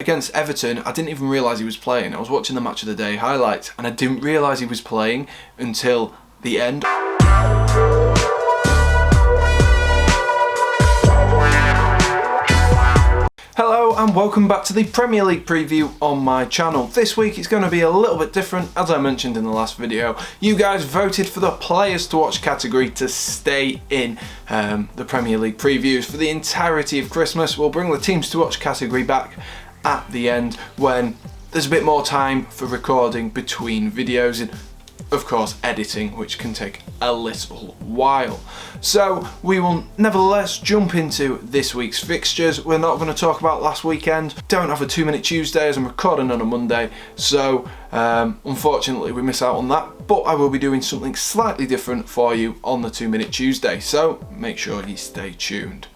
Against Everton, I didn't even realise he was playing. I was watching the Match of the Day highlights and I didn't realise he was playing until the end. Hello and welcome back to the Premier League preview on my channel. This week it's going to be a little bit different. As I mentioned in the last video, you guys voted for the players to watch category to stay in the Premier League previews for the entirety of Christmas. We'll bring the teams to watch category back at the end when there's a bit more time for recording between videos and of course editing, which can take a little while. So we will nevertheless jump into this week's fixtures. We're not going to talk about last weekend. Don't have a 2-minute Tuesday as I'm recording on a Monday, so unfortunately we miss out on that, but I will be doing something slightly different for you on the 2-minute Tuesday, so make sure you stay tuned.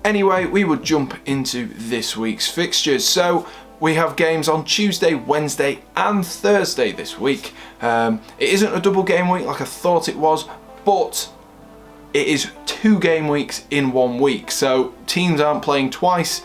Anyway, we will jump into this week's fixtures. So we have games on Tuesday, Wednesday and Thursday this week. It isn't a double game week like I thought it was, but it is 2 game weeks in 1 week. So teams aren't playing twice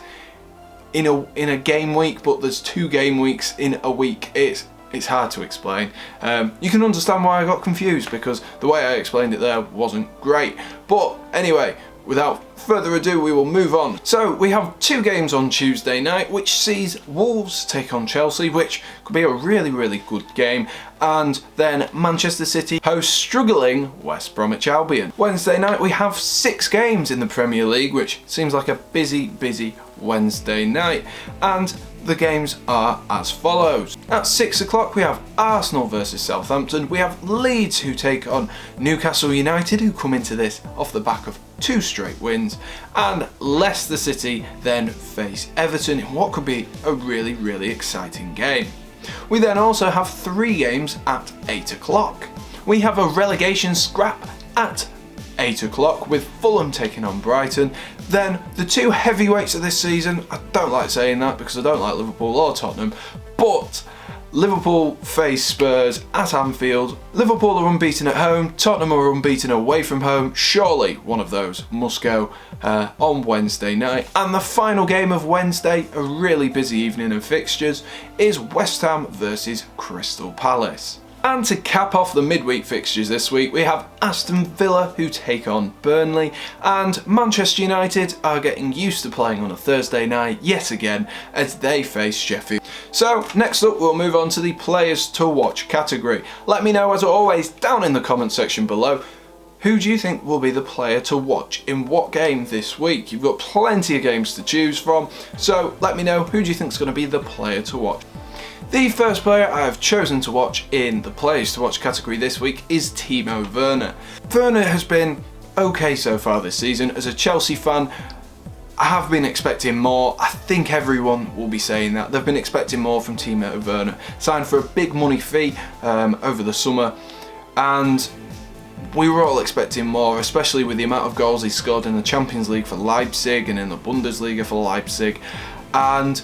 in a game week, but there's 2 game weeks in a week. It's hard to explain. You can understand why I got confused because the way I explained it there wasn't great. But anyway, without further ado, we will move on. So we have 2 games on Tuesday night, which sees Wolves take on Chelsea, which could be a really good game. And then Manchester City host struggling West Bromwich Albion. Wednesday night we have 6 games in the Premier League, which seems like a busy Wednesday night. And the games are as follows. At 6 o'clock we have Arsenal versus Southampton. We have Leeds who take on Newcastle United, who come into this off the back of 2 straight wins, and Leicester City then face Everton in what could be a really exciting game. We then also have 3 games at 8 o'clock. We have a relegation scrap at 8 o'clock with Fulham taking on Brighton. Then the 2 heavyweights of this season, I don't like saying that because I don't like Liverpool or Tottenham, but Liverpool face Spurs at Anfield. Liverpool are unbeaten at home, Tottenham are unbeaten away from home. Surely one of those must go on Wednesday night. And the final game of Wednesday, a really busy evening of fixtures, is West Ham versus Crystal Palace. And to cap off the midweek fixtures this week, we have Aston Villa who take on Burnley, and Manchester United are getting used to playing on a Thursday night yet again as they face Sheffield. So next up we'll move on to the players to watch category. Let me know as always down in the comment section below, who do you think will be the player to watch in what game this week? You've got plenty of games to choose from, so let me know who do you think is going to be the player to watch. The first player I have chosen to watch in the players to watch category this week is Timo Werner. Werner has been okay so far this season. As a Chelsea fan, I have been expecting more. I think everyone will be saying that. They've been expecting more from Timo Werner. Signed for a big money fee over the summer, and we were all expecting more, especially with the amount of goals he scored in the Champions League for Leipzig and in the Bundesliga for Leipzig. And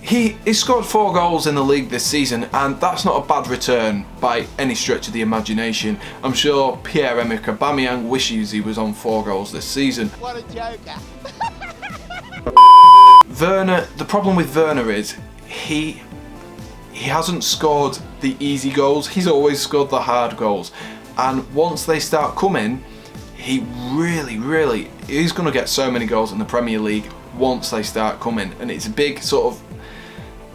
he scored 4 goals in the league this season, and that's not a bad return by any stretch of the imagination. I'm sure Pierre-Emerick Aubameyang wishes he was on 4 goals this season. What a joker. Werner, the problem with Werner is he hasn't scored the easy goals, he's always scored the hard goals. And once they start coming, he really is going to get so many goals in the Premier League once they start coming. And it's a big sort of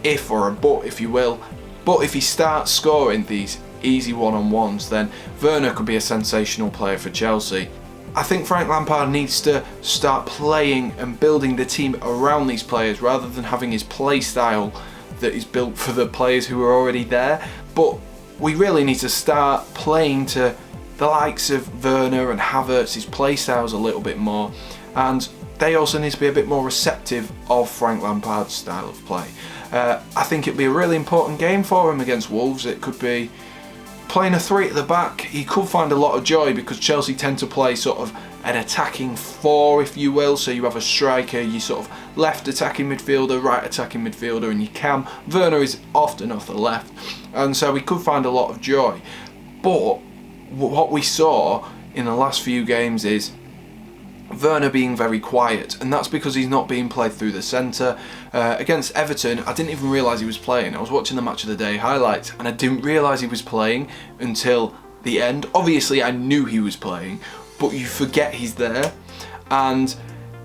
if or a but, if you will. But if he starts scoring these easy one-on-ones, then Werner could be a sensational player for Chelsea. I think Frank Lampard needs to start playing and building the team around these players rather than having his play style that is built for the players who are already there. But we really need to start playing to the likes of Werner and Havertz's play styles a little bit more, and they also need to be a bit more receptive of Frank Lampard's style of play. I think it'd be a really important game for him against Wolves. It could be playing a 3 at the back. He could find a lot of joy because Chelsea tend to play sort of an attacking 4, if you will. So you have a striker, you sort of left attacking midfielder, right attacking midfielder, and you can. Werner is often off the left, and so we could find a lot of joy. But what we saw in the last few games is Werner being very quiet, and that's because he's not being played through the centre. Against Everton, I didn't even realise he was playing. I was watching the Match of the Day highlights and I didn't realise he was playing until the end. Obviously I knew he was playing, but you forget he's there, and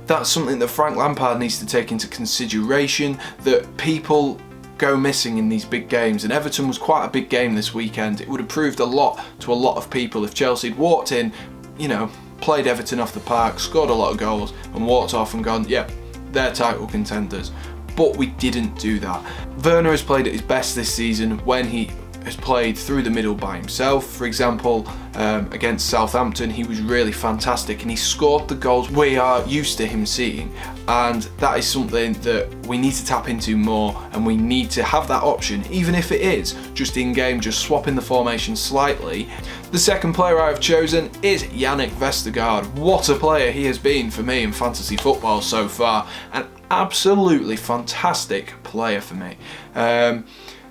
that's something that Frank Lampard needs to take into consideration, that people go missing in these big games, and Everton was quite a big game this weekend. It would have proved a lot to a lot of people if Chelsea had walked in, you know, played Everton off the park, scored a lot of goals and walked off and gone, yeah, they're title contenders. But we didn't do that. Werner has played at his best this season when he has played through the middle by himself. For example, against Southampton, he was really fantastic and he scored the goals we are used to him seeing, and that is something that we need to tap into more, and we need to have that option, even if it is just in game, just swapping the formation slightly. The second player I have chosen is Yannick Vestergaard. What a player he has been for me in fantasy football so far. An absolutely fantastic player for me.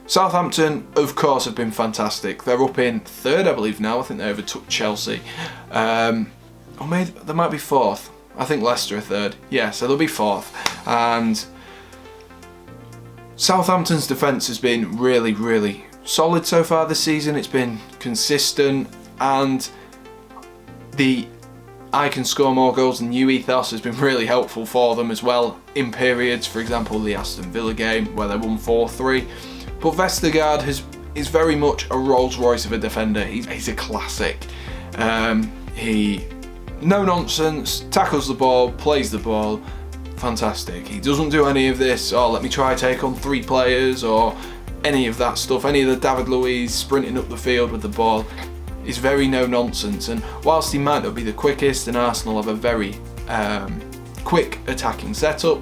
Southampton, of course, have been fantastic. They're up in third, I believe now. I think they overtook Chelsea. Or maybe they might be fourth. I think Leicester are third. Yeah, so they'll be fourth. And Southampton's defence has been really, really solid so far this season. It's been consistent, and the I can score more goals than you ethos has been really helpful for them as well in periods. For example, the Aston Villa game where they won 4-3. But Vestergaard is very much a Rolls Royce of a defender. He's a classic. He, no nonsense, tackles the ball, plays the ball, fantastic. He doesn't do any of this, oh, let me try take on 3 players, or any of that stuff, any of the David Luiz sprinting up the field with the ball. Is very no nonsense, and whilst he might not be the quickest, and Arsenal have a very quick attacking setup,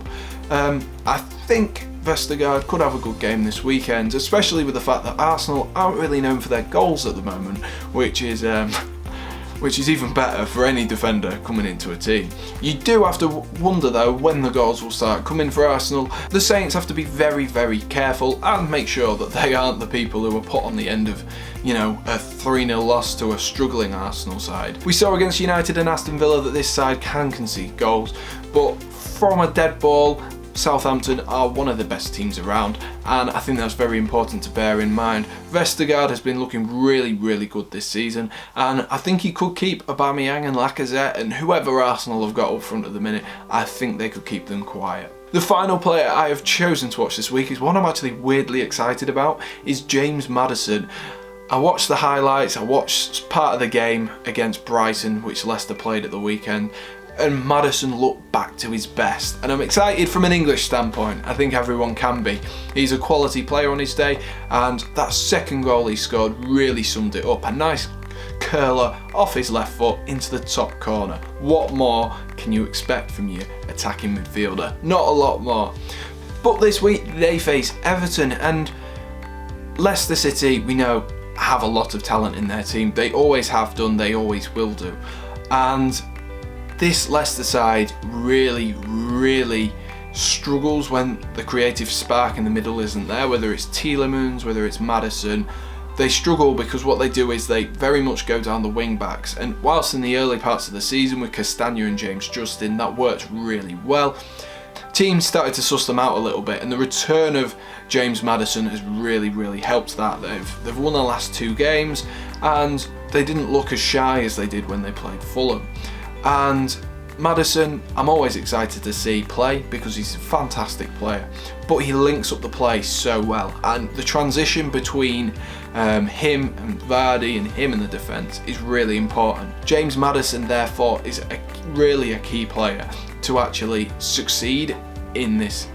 I think Vestergaard could have a good game this weekend, especially with the fact that Arsenal aren't really known for their goals at the moment, which is even better for any defender coming into a team. You do have to wonder though when the goals will start coming for Arsenal. The Saints have to be very, very careful and make sure that they aren't the people who are put on the end of, you know, a 3-0 loss to a struggling Arsenal side. We saw against United and Aston Villa that this side can concede goals, but from a dead ball, Southampton are one of the best teams around, and I think that's very important to bear in mind. Vestergaard has been looking really, really good this season, and I think he could keep Aubameyang and Lacazette and whoever Arsenal have got up front at the minute. I think they could keep them quiet. The final player I have chosen to watch this week is one I'm actually weirdly excited about, is James Madison. I watched the highlights, I watched part of the game against Brighton, which Leicester played at the weekend, and Madison looked back to his best, and I'm excited from an English standpoint. I think everyone can be. He's a quality player on his day, and that second goal he scored really summed it up. A nice curler off his left foot into the top corner. What more can you expect from your attacking midfielder? Not a lot more. But this week they face Everton, and Leicester City, we know, have a lot of talent in their team. They always have done, they always will do. And this Leicester side really, really struggles when the creative spark in the middle isn't there, whether it's Tielemans, whether it's Madison. They struggle because what they do is they very much go down the wing backs, and whilst in the early parts of the season with Castagna and James Justin that worked really well, teams started to suss them out a little bit, and the return of James Madison has really, really helped that. They've won their last 2 games, and they didn't look as shy as they did when they played Fulham. And Madison, I'm always excited to see play because he's a fantastic player, but he links up the play so well, and the transition between him and Vardy and him in the defence is really important. James Madison therefore is really a key player to actually succeed in this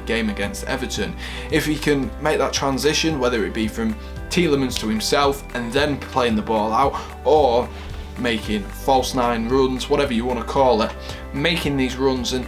game against Everton. If he can make that transition, whether it be from Tielemans to himself and then playing the ball out, or making false 9 runs, whatever you want to call it, making these runs and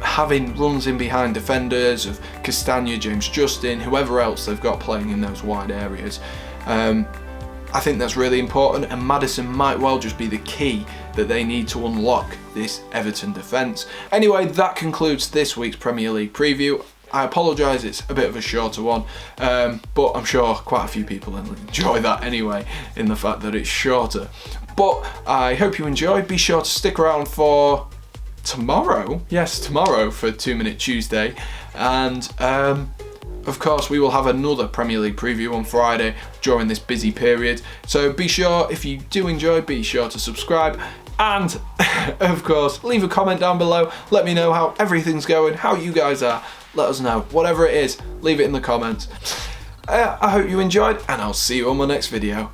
having runs in behind defenders of Castagna, James Justin, whoever else they've got playing in those wide areas. I think that's really important, and Madison might well just be the key that they need to unlock this Everton defence. Anyway, that concludes this week's Premier League preview. I apologise, it's a bit of a shorter one, but I'm sure quite a few people will enjoy that anyway, in the fact that it's shorter. But I hope you enjoyed. Be sure to stick around for tomorrow. Yes, tomorrow for 2 Minute Tuesday. And of course, we will have another Premier League preview on Friday during this busy period. So be sure, if you do enjoy, be sure to subscribe. And of course, leave a comment down below. Let me know how everything's going, how you guys are. Let us know. Whatever it is, leave it in the comments. I hope you enjoyed, and I'll see you on my next video.